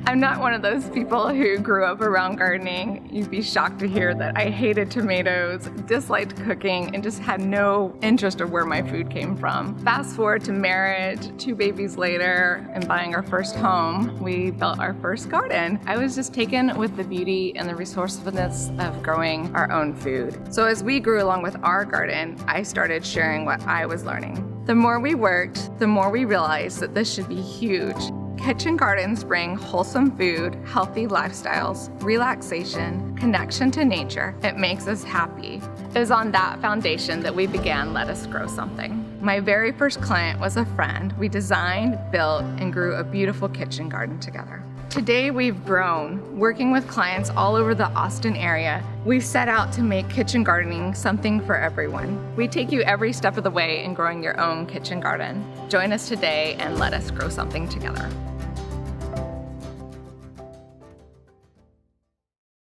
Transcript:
I'm not one of those people who grew up around gardening. You'd be shocked to hear that I hated tomatoes, disliked cooking, and just had no interest of where my food came from. Fast forward to marriage, 2 babies later, and buying our first home, we built our first garden. I was just taken with the beauty and the resourcefulness of growing our own food. So as we grew along with our garden, I started sharing what I was learning. The more we worked, the more we realized that this should be huge. Kitchen gardens bring wholesome food, healthy lifestyles, relaxation, connection to nature. It makes us happy. It was on that foundation that we began Lettuce Grow Something. My very first client was a friend. We designed, built, and grew a beautiful kitchen garden together. Today we've grown, working with clients all over the Austin area. We've set out to make kitchen gardening something for everyone. We take you every step of the way in growing your own kitchen garden. Join us today and let us grow something together.